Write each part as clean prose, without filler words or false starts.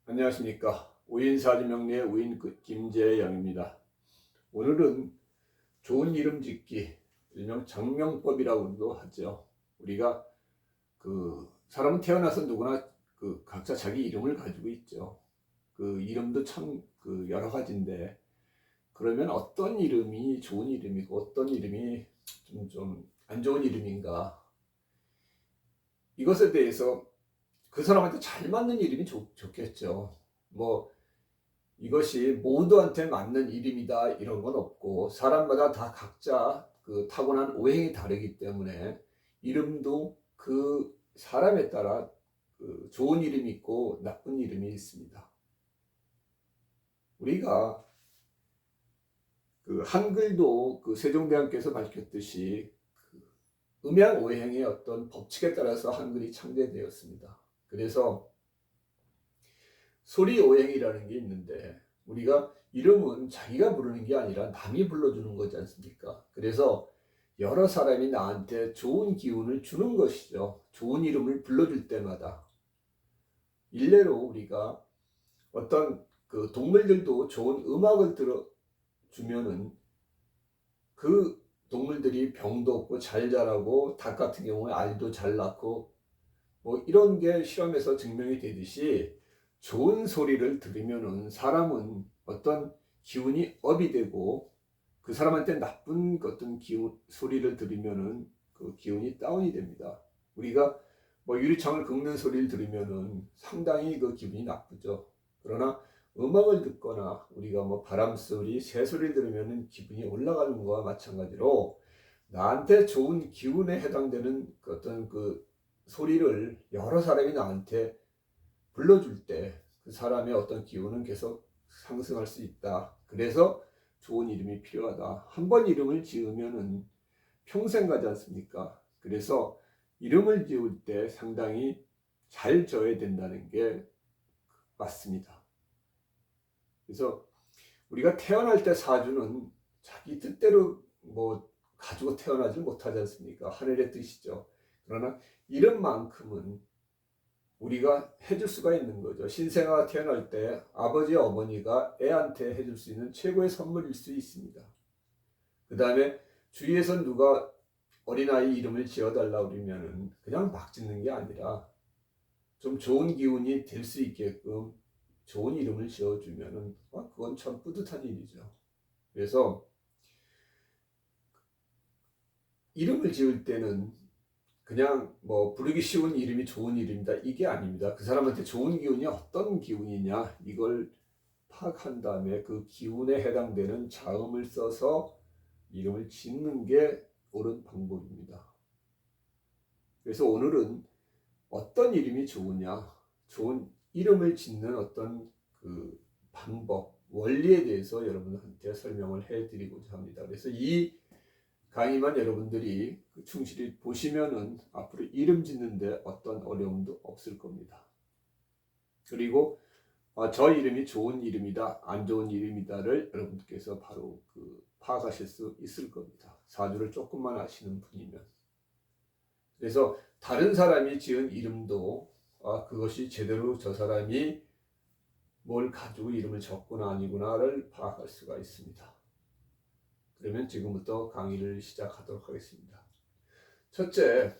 안녕하십니까. 우인사지명리의 우인 김재영입니다. 오늘은 좋은 이름 짓기, 일명 장명법이라고도 하죠. 우리가 사람은 태어나서 누구나 각자 자기 이름을 가지고 있죠. 그 이름도 참 여러 가지인데, 그러면 어떤 이름이 좋은 이름이고 어떤 이름이 좀 안 좋은 이름인가, 이것에 대해서 그 사람한테 잘 맞는 이름이 좋겠죠. 뭐 이것이 모두한테 맞는 이름이다 이런 건 없고, 사람마다 다 각자 타고난 오행이 다르기 때문에 이름도 그 사람에 따라 좋은 이름이 있고 나쁜 이름이 있습니다. 우리가 한글도 세종대왕께서 밝혔듯이 음양 오행의 어떤 법칙에 따라서 한글이 창제되었습니다. 그래서 소리 오행이라는 게 있는데, 우리가 이름은 자기가 부르는 게 아니라 남이 불러주는 거지 않습니까? 그래서 여러 사람이 나한테 좋은 기운을 주는 것이죠. 좋은 이름을 불러줄 때마다. 일례로 우리가 어떤 동물들도 좋은 음악을 들어주면은 그 동물들이 병도 없고 잘 자라고, 닭 같은 경우에 알도 잘 낳고, 뭐 이런 게 실험에서 증명이 되듯이, 좋은 소리를 들으면은 사람은 어떤 기운이 업이 되고, 그 사람한테 나쁜 어떤 소리를 들으면은 그 기운이 다운이 됩니다. 우리가 뭐 유리창을 긁는 소리를 들으면은 상당히 그 기분이 나쁘죠. 그러나 음악을 듣거나 우리가 뭐 바람 소리, 새 소리를 들으면은 기분이 올라가는 것과 마찬가지로, 나한테 좋은 기운에 해당되는 어떤 소리를 여러 사람이 나한테 불러줄 때 그 사람의 어떤 기운은 계속 상승할 수 있다. 그래서 좋은 이름이 필요하다. 한 번 이름을 지으면은 평생 가지 않습니까? 그래서 이름을 지을 때 상당히 잘 지어야 된다는 게 맞습니다. 그래서 우리가 태어날 때 사주는 자기 뜻대로 뭐 가지고 태어나지 못하지 않습니까? 하늘의 뜻이죠. 그러나 이름만큼은 우리가 해줄 수가 있는 거죠. 신생아가 태어날 때 아버지, 어머니가 애한테 해줄 수 있는 최고의 선물일 수 있습니다. 그 다음에 주위에서 누가 어린아이 이름을 지어달라고 그러면은 그냥 막 짓는 게 아니라 좀 좋은 기운이 될 수 있게끔 좋은 이름을 지어주면은 그건 참 뿌듯한 일이죠. 그래서 이름을 지을 때는 그냥 뭐 부르기 쉬운 이름이 좋은 이름이다 이게 아닙니다. 그 사람한테 좋은 기운이 어떤 기운이냐 이걸 파악한 다음에 그 기운에 해당되는 자음을 써서 이름을 짓는 게 옳은 방법입니다. 그래서 오늘은 어떤 이름이 좋으냐, 좋은 이름을 짓는 어떤 방법, 원리에 대해서 여러분한테 설명을 해드리고자 합니다. 그래서 이 강의만 여러분들이 충실히 보시면은 앞으로 이름 짓는데 어떤 어려움도 없을 겁니다. 그리고 저 이름이 좋은 이름이다, 안 좋은 이름이다를 여러분께서 바로 파악하실 수 있을 겁니다. 사주를 조금만 아시는 분이면. 그래서 다른 사람이 지은 이름도 그것이 제대로 저 사람이 뭘 가지고 이름을 적구나 아니구나를 파악할 수가 있습니다. 그러면 지금부터 강의를 시작하도록 하겠습니다. 첫째,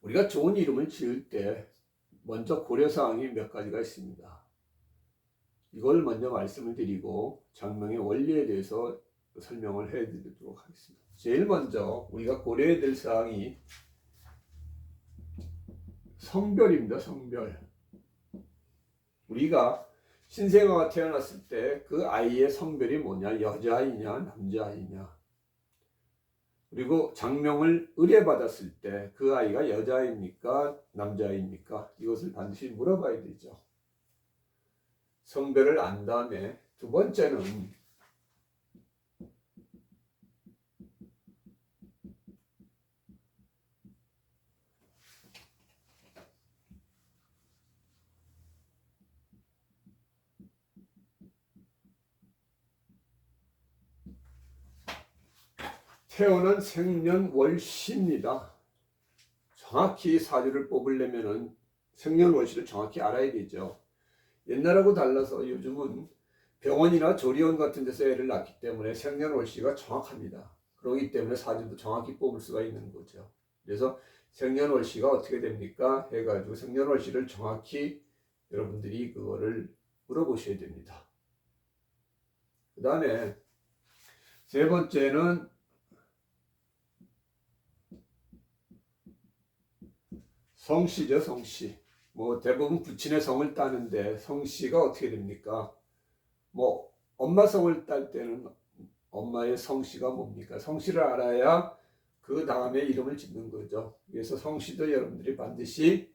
우리가 좋은 이름을 지을 때 먼저 고려사항이 몇 가지가 있습니다. 이걸 먼저 말씀을 드리고 장명의 원리에 대해서 설명을 해드리도록 하겠습니다. 제일 먼저 우리가 고려해야 될 사항이 성별입니다. 성별. 우리가 신생아가 태어났을 때 그 아이의 성별이 뭐냐, 여자아이냐 남자아이냐, 그리고 장명을 의뢰받았을 때 그 아이가 여자아이입니까 남자아이입니까, 이것을 반드시 물어봐야 되죠. 성별을 안 다음에 두 번째는 태어난 생년월시입니다. 정확히 사주를 뽑으려면 생년월시를 정확히 알아야 되죠. 옛날하고 달라서 요즘은 병원이나 조리원 같은 데서 애를 낳기 때문에 생년월시가 정확합니다. 그렇기 때문에 사주도 정확히 뽑을 수가 있는 거죠. 그래서 생년월시가 어떻게 됩니까? 해가지고 생년월시를 정확히 여러분들이 그거를 물어보셔야 됩니다. 그 다음에 세 번째는 성씨죠, 성씨. 뭐 대부분 부친의 성을 따는데 성씨가 어떻게 됩니까? 뭐 엄마 성을 딸 때는 엄마의 성씨가 뭡니까? 성씨를 알아야 그 다음에 이름을 짓는 거죠. 그래서 성씨도 여러분들이 반드시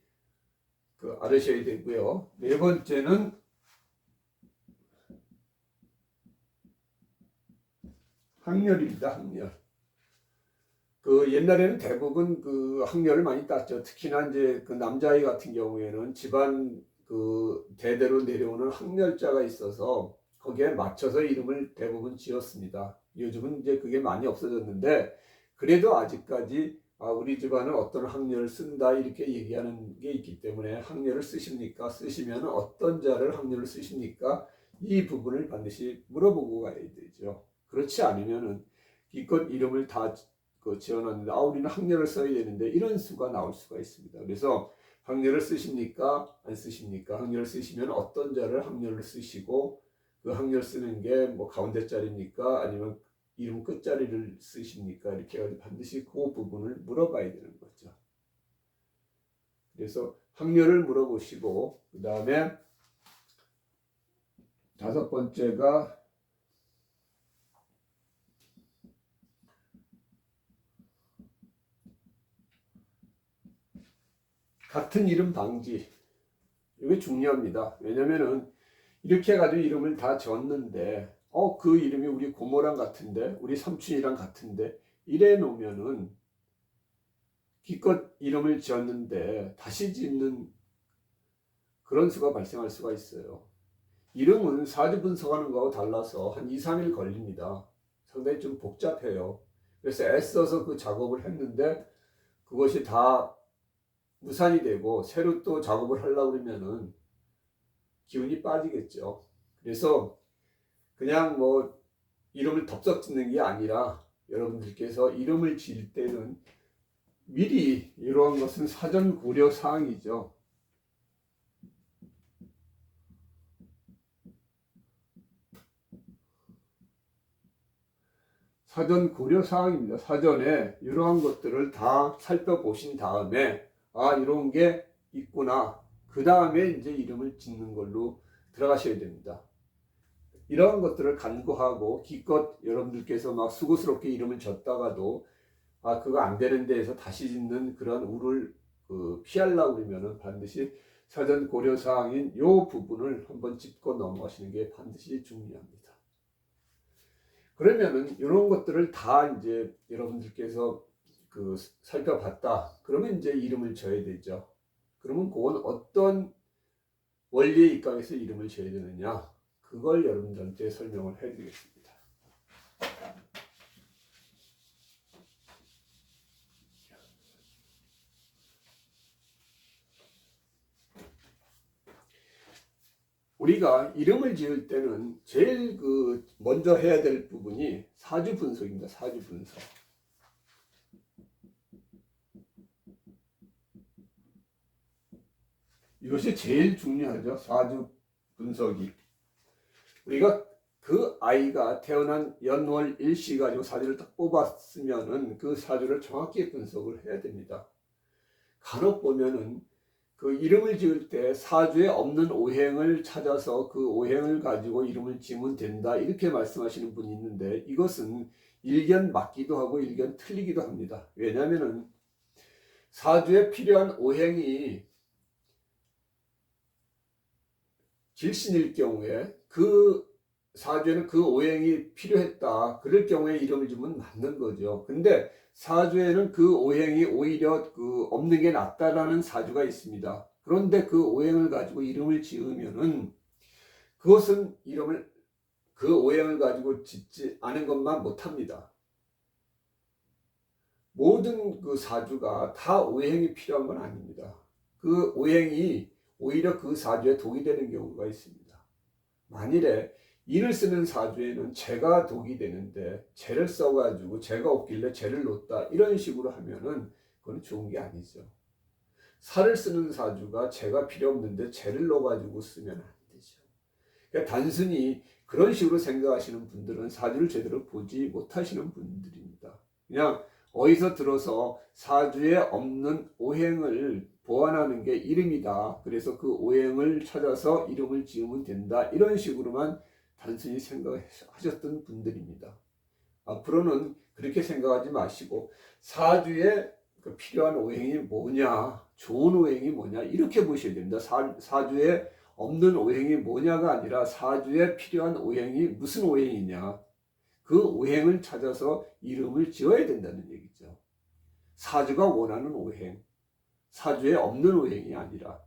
알으셔야 되고요. 네 번째는 학렬입니다. 학렬. 옛날에는 대부분 학렬을 많이 땄죠. 특히나 이제 남자아이 같은 경우에는 집안 대대로 내려오는 학렬자가 있어서 거기에 맞춰서 이름을 대부분 지었습니다. 요즘은 이제 그게 많이 없어졌는데 그래도 아직까지 우리 집안은 어떤 학렬을 쓴다 이렇게 얘기하는 게 있기 때문에 학렬을 쓰십니까? 쓰시면 어떤 자를 학렬을 쓰십니까? 이 부분을 반드시 물어보고 가야 되죠. 그렇지 않으면은 기껏 이름을 다 지어놨는데 우리는 학렬을 써야 되는데 이런 수가 나올 수가 있습니다. 그래서 학렬을 쓰십니까? 안 쓰십니까? 학렬을 쓰시면 어떤 자를 학렬을 쓰시고 그 학렬 쓰는 게 뭐 가운데 자리입니까? 아니면 이름 끝자리를 쓰십니까? 이렇게 해가지고 반드시 그 부분을 물어봐야 되는 거죠. 그래서 학렬을 물어보시고 그 다음에 다섯 번째가 같은 이름 방지. 이게 중요합니다. 왜냐면은 이렇게 해가지고 이름을 다 지었는데 그 이름이 우리 고모랑 같은데 우리 삼촌이랑 같은데 이래 놓으면은 기껏 이름을 지었는데 다시 짓는 그런 수가 발생할 수가 있어요. 이름은 사주 분석하는 거하고 달라서 한 2, 3일 걸립니다. 상당히 좀 복잡해요. 그래서 애써서 그 작업을 했는데 그것이 다 무산이 되고 새로 또 작업을 하려고 그러면은 기운이 빠지겠죠. 그래서 그냥 뭐 이름을 덥석 짓는 게 아니라 여러분들께서 이름을 지을 때는 미리 이러한 것은 사전 고려 사항이죠. 사전 고려 사항입니다. 사전에 이러한 것들을 다 살펴보신 다음에 이런 게 있구나. 그 다음에 이제 이름을 짓는 걸로 들어가셔야 됩니다. 이러한 것들을 간구하고 기껏 여러분들께서 막 수고스럽게 이름을 졌다가도 그거 안 되는 데에서 다시 짓는 그런 우를 피하려고 그러면은 반드시 사전 고려 사항인 이 부분을 한번 짚고 넘어가시는 게 반드시 중요합니다. 그러면은 이런 것들을 다 이제 여러분들께서 살펴봤다. 그러면 이제 이름을 져야 되죠. 그러면 그건 어떤 원리에 입각해서 이름을 지어야 되느냐, 그걸 여러분들한테 설명을 해드리겠습니다. 우리가 이름을 지을 때는 제일 먼저 해야 될 부분이 사주 분석입니다. 사주 분석. 이것이 제일 중요하죠. 사주 분석이. 우리가 그 아이가 태어난 연월 일시 가지고 사주를 딱 뽑았으면은 그 사주를 정확히 분석을 해야 됩니다. 간혹 보면은 이름을 지을 때 사주에 없는 오행을 찾아서 그 오행을 가지고 이름을 지으면 된다 이렇게 말씀하시는 분이 있는데 이것은 일견 맞기도 하고 일견 틀리기도 합니다. 왜냐하면은 사주에 필요한 오행이 길신일 경우에 그 사주에는 그 오행이 필요했다. 그럴 경우에 이름을 지으면 맞는 거죠. 근데 사주에는 그 오행이 오히려 없는 게 낫다라는 사주가 있습니다. 그런데 그 오행을 가지고 이름을 지으면은 그것은 그 오행을 가지고 짓지 않은 것만 못합니다. 모든 사주가 다 오행이 필요한 건 아닙니다. 그 오행이 오히려 그 사주에 독이 되는 경우가 있습니다. 만일에 인을 쓰는 사주에는 재가 독이 되는데 재를 써가지고 재가 없길래 재를 놓다 이런 식으로 하면은 그건 좋은 게 아니죠. 살을 쓰는 사주가 재가 필요 없는데 재를 넣어가지고 쓰면 안 되죠. 그러니까 단순히 그런 식으로 생각하시는 분들은 사주를 제대로 보지 못하시는 분들입니다. 그냥 어디서 들어서 사주에 없는 오행을 보완하는 게 이름이다. 그래서 그 오행을 찾아서 이름을 지으면 된다. 이런 식으로만 단순히 생각하셨던 분들입니다. 앞으로는 그렇게 생각하지 마시고 사주에 그 필요한 오행이 뭐냐, 좋은 오행이 뭐냐 이렇게 보셔야 됩니다. 사주에 없는 오행이 뭐냐가 아니라 사주에 필요한 오행이 무슨 오행이냐, 그 오행을 찾아서 이름을 지어야 된다는 얘기죠. 사주가 원하는 오행, 사주에 없는 오행이 아니라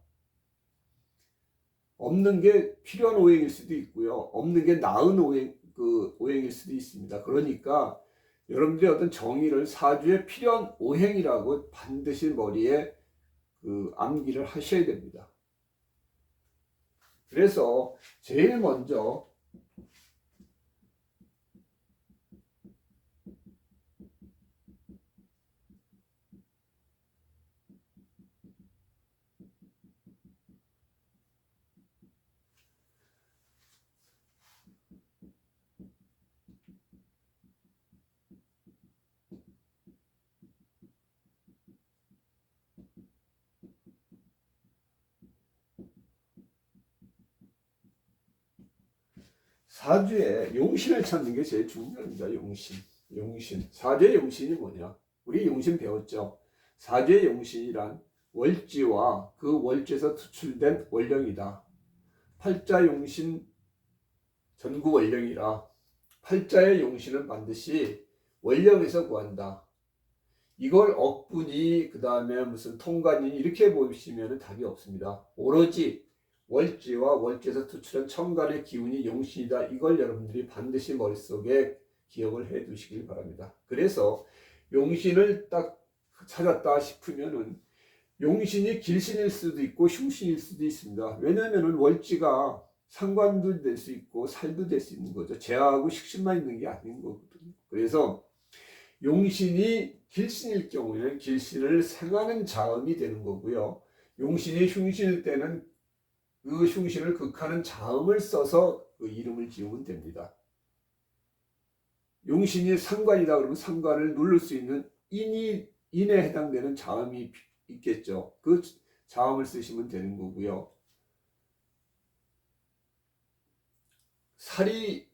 없는 게 필요한 오행일 수도 있고요. 없는 게 나은 오행일 수도 있습니다. 그러니까 여러분들이 어떤 정의를 사주에 필요한 오행이라고 반드시 머리에 암기를 하셔야 됩니다. 그래서 제일 먼저 사주에 용신을 찾는 게 제일 중요합니다. 용신. 사주의 용신이 뭐냐? 우리 용신 배웠죠? 사주의 용신이란 월지와 그 월지에서 투출된 원령이다. 팔자 용신 전구 원령이라 팔자의 용신은 반드시 원령에서 구한다. 이걸 억분이 그 다음에 무슨 통관이 이렇게 보시면 답이 없습니다. 오로지 월지와 월지에서 투출한 천간의 기운이 용신이다. 이걸 여러분들이 반드시 머릿속에 기억을 해 두시길 바랍니다. 그래서 용신을 딱 찾았다 싶으면은 용신이 길신일 수도 있고 흉신일 수도 있습니다. 왜냐하면 월지가 상관도 될 수 있고 살도 될 수 있는 거죠. 재하고 식신만 있는 게 아닌 거거든요. 그래서 용신이 길신일 경우에는 길신을 생하는 자음이 되는 거고요. 용신이 흉신일 때는 그 흉신을 극하는 자음을 써서 그 이름을 지으면 됩니다. 용신이 상관이다 그러면 상관을 누를 수 있는 인에 해당되는 자음이 있겠죠. 그 자음을 쓰시면 되는 거고요. 살이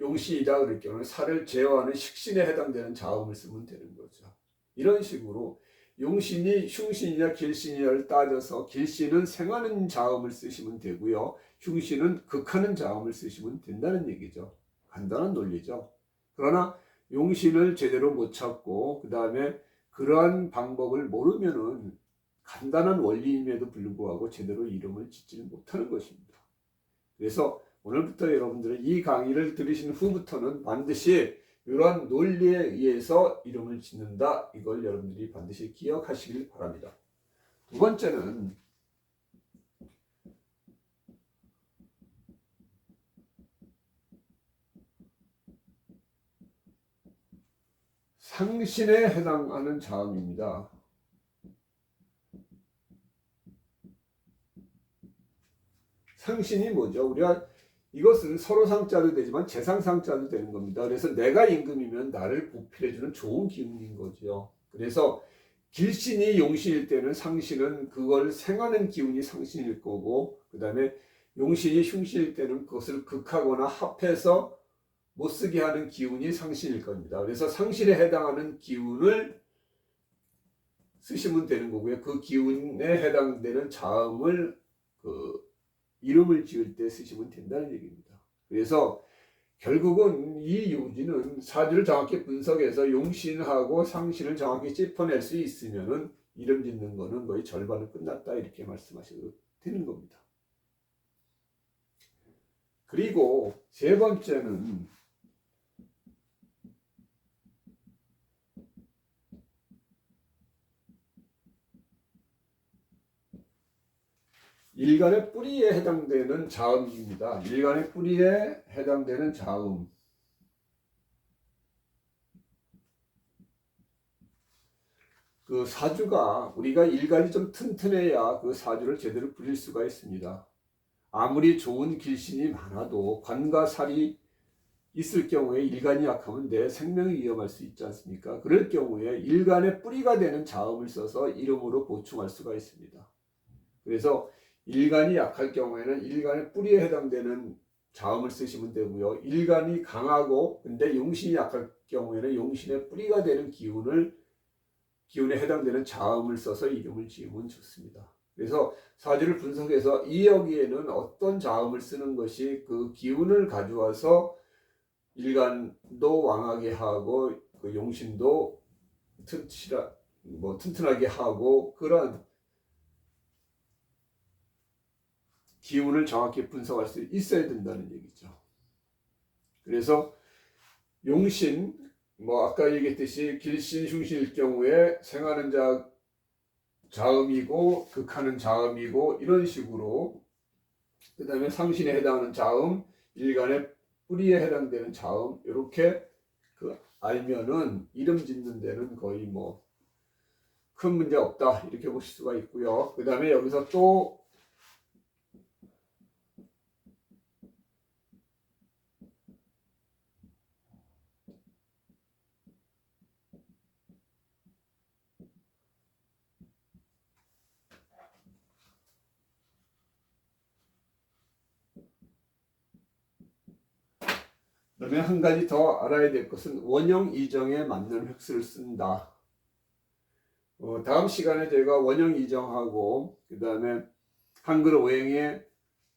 용신이다 그럴 경우는 살을 제어하는 식신에 해당되는 자음을 쓰면 되는 거죠. 이런 식으로 용신이 흉신이냐 길신이냐를 따져서 길신은 생하는 자음을 쓰시면 되고요. 흉신은 극하는 자음을 쓰시면 된다는 얘기죠. 간단한 논리죠. 그러나 용신을 제대로 못 찾고 그 다음에 그러한 방법을 모르면은 간단한 원리임에도 불구하고 제대로 이름을 짓지는 못하는 것입니다. 그래서 오늘부터 여러분들은 이 강의를 들으신 후부터는 반드시 이러한 논리에 의해서 이름을 짓는다. 이걸 여러분들이 반드시 기억하시길 바랍니다. 두 번째는 상신에 해당하는 자음입니다. 상신이 뭐죠? 우리가 이것은 서로 상자도 되지만 재상상자도 되는 겁니다. 그래서 내가 임금이면 나를 보필해주는 좋은 기운인 거죠. 그래서 길신이 용신일 때는 상신은 그걸 생하는 기운이 상신일 거고 그 다음에 용신이 흉신일 때는 그것을 극하거나 합해서 못쓰게 하는 기운이 상신일 겁니다. 그래서 상신에 해당하는 기운을 쓰시면 되는 거고요. 그 기운에 해당되는 자음을 이름을 지을 때 쓰시면 된다는 얘기입니다. 그래서 결국은 이 요지는 사주를 정확히 분석해서 용신하고 상신을 정확히 짚어낼 수 있으면은 이름 짓는 거는 거의 절반은 끝났다 이렇게 말씀하셔도 되는 겁니다. 그리고 세 번째는 일간의 뿌리에 해당되는 자음입니다. 일간의 뿌리에 해당되는 자음. 그 사주가 우리가 일간이 좀 튼튼해야 그 사주를 제대로 부릴 수가 있습니다. 아무리 좋은 길신이 많아도 관과 살이 있을 경우에 일간이 약하면 내 생명이 위험할 수 있지 않습니까? 그럴 경우에 일간의 뿌리가 되는 자음을 써서 이름으로 보충할 수가 있습니다. 그래서 일간이 약할 경우에는 일간의 뿌리에 해당되는 자음을 쓰시면 되고요. 일간이 강하고 근데 용신이 약할 경우에는 용신의 뿌리가 되는 기운에 해당되는 자음을 써서 이름을 지으면 좋습니다. 그래서 사주를 분석해서 이 여기에는 어떤 자음을 쓰는 것이 그 기운을 가져와서 일간도 왕하게 하고 그 용신도 튼튼하게 하고 그런 기운을 정확히 분석할 수 있어야 된다는 얘기죠. 그래서 용신 아까 얘기했듯이 길신, 흉신일 경우에 생하는 자음이고 극하는 자음이고 이런 식으로 그 다음에 상신에 해당하는 자음, 일간의 뿌리에 해당되는 자음 이렇게 알면은 이름 짓는 데는 거의 큰 문제 없다 이렇게 보실 수가 있고요. 그 다음에 여기서 또 그다음에 한 가지 더 알아야 될 것은 원형 이정에 맞는 획수를 쓴다. 다음 시간에 제가 원형 이정하고 그 다음에 한글 오행에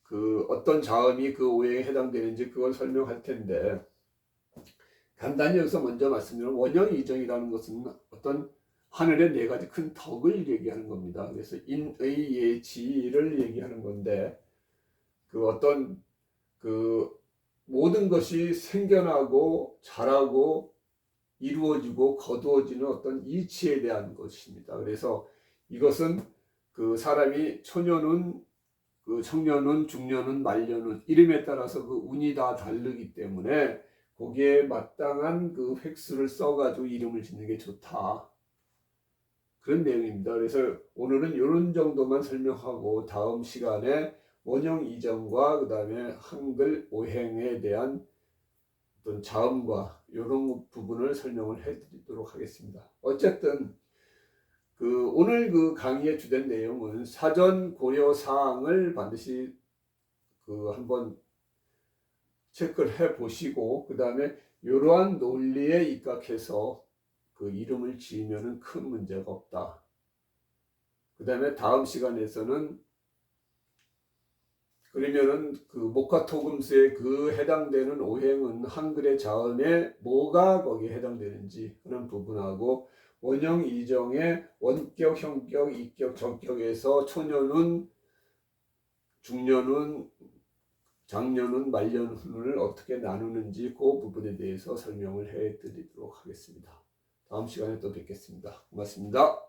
그 어떤 자음이 그 오행에 해당되는지 그걸 설명할 텐데 간단히 여기서 먼저 말씀드리면 원형 이정이라는 것은 어떤 하늘의 네 가지 큰 덕을 얘기하는 겁니다. 그래서 인의 예지를 얘기하는 건데 그 어떤 그 모든 것이 생겨나고 자라고 이루어지고 거두어지는 어떤 이치에 대한 것입니다. 그래서 이것은 그 사람이 초년운, 그 청년운, 중년운, 말년운 이름에 따라서 그 운이 다 다르기 때문에 거기에 마땅한 그 획수를 써가지고 이름을 짓는 게 좋다. 그런 내용입니다. 그래서 오늘은 이런 정도만 설명하고 다음 시간에 원형 이정과 그 다음에 한글 오행에 대한 어떤 자음과 이런 부분을 설명을 해드리도록 하겠습니다. 어쨌든 오늘 그 강의의 주된 내용은 사전 고려 사항을 반드시 한번 체크를 해 보시고 그 다음에 이러한 논리에 입각해서 그 이름을 지으면 큰 문제가 없다. 그 다음에 다음 시간에서는 그러면은 그 목화토금수에 그 해당되는 오행은 한글의 자음에 뭐가 거기에 해당되는지 그런 부분하고 원형 이정의 원격, 형격, 이격, 전격에서 초년운, 중년운, 장년운, 말년운을 어떻게 나누는지 그 부분에 대해서 설명을 해 드리도록 하겠습니다. 다음 시간에 또 뵙겠습니다. 고맙습니다.